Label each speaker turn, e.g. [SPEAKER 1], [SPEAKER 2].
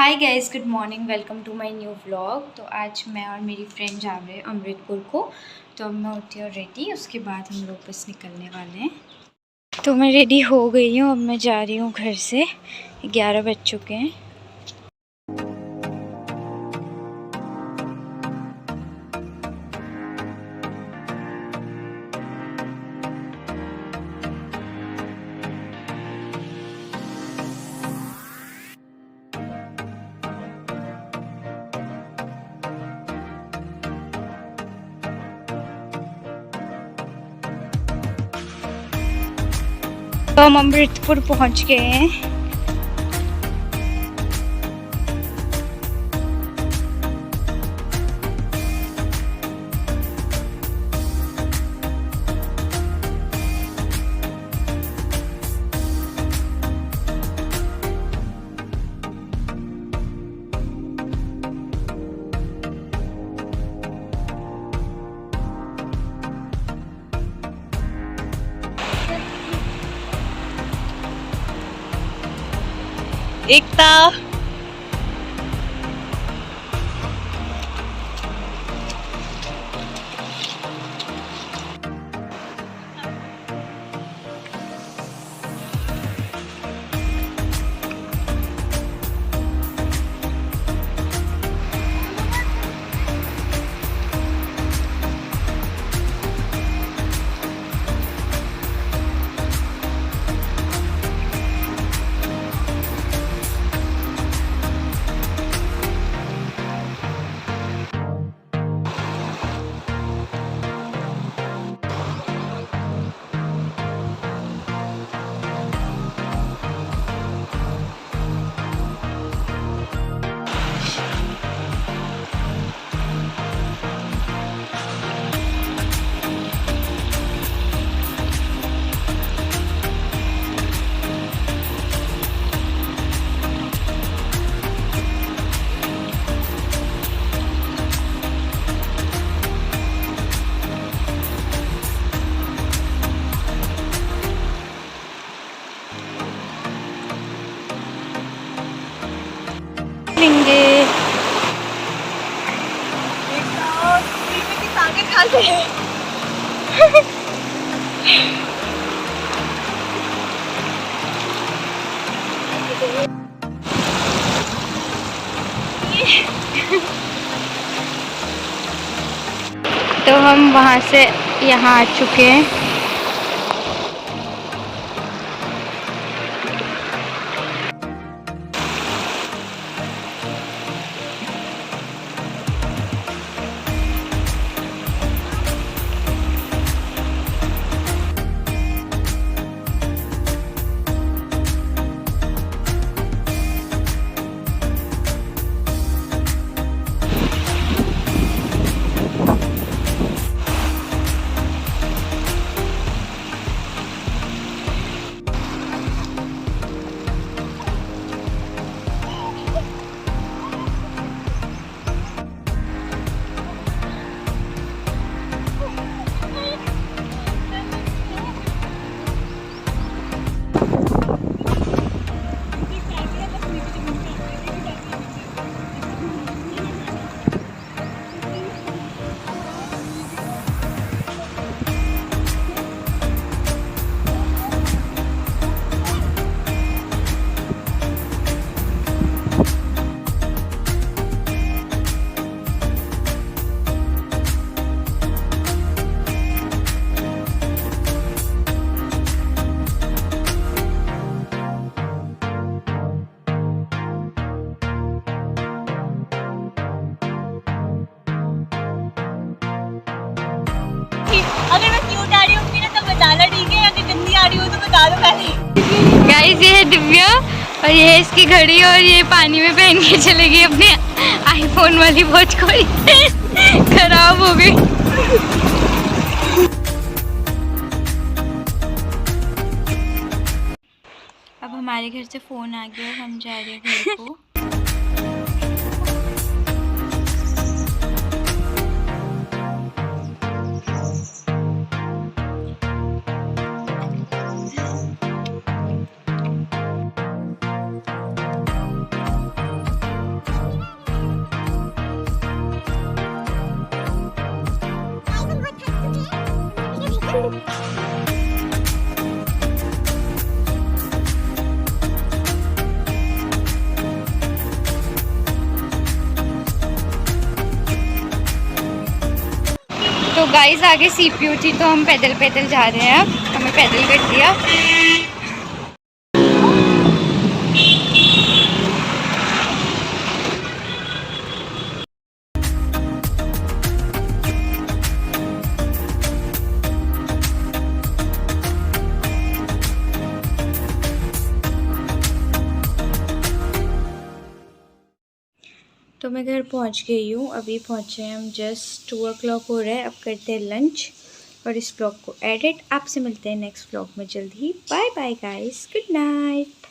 [SPEAKER 1] Hi guys, good morning, welcome to my new vlog. तो आज मैं और मेरी फ्रेंड जा रहे हैं अमृतपुर को। तो अब मैं होती हूँ रेडी, उसके बाद हम लोग बस निकलने वाले हैं। तो मैं रेडी हो गई हूँ, अब मैं जा रही हूँ घर से। 11 बज चुके हैं। तो हम अमृतपुर पहुँच गए हैं। एकता तो हम वहाँ से यहाँ आ चुके हैं।
[SPEAKER 2] अगर मैं क्यूट आ रही होंगी ना तो बताना, ठीक है? अगर गंदी आ रही हो तो बता दो पहले।
[SPEAKER 1] गाइस, ये है दिव्या और ये है इसकी घड़ी, और ये पानी में पहन के चलेगी अपने आईफोन वाली वॉच को। खराब हो गई। अब हमारे घर से फोन आ गया, हम जा रहे हैं घर को। गाइस आगे सीपीयू थी तो हम पैदल पैदल जा रहे हैं, अब हमें पैदल कर दिया। तो मैं घर पहुंच गई हूँ, अभी पहुंचे हैं हम, जस्ट 2 o'clock हो रहा है। अब करते हैं लंच और इस ब्लॉग को एडिट। आपसे मिलते हैं नेक्स्ट ब्लॉग में जल्द ही। Bye bye guys, good night.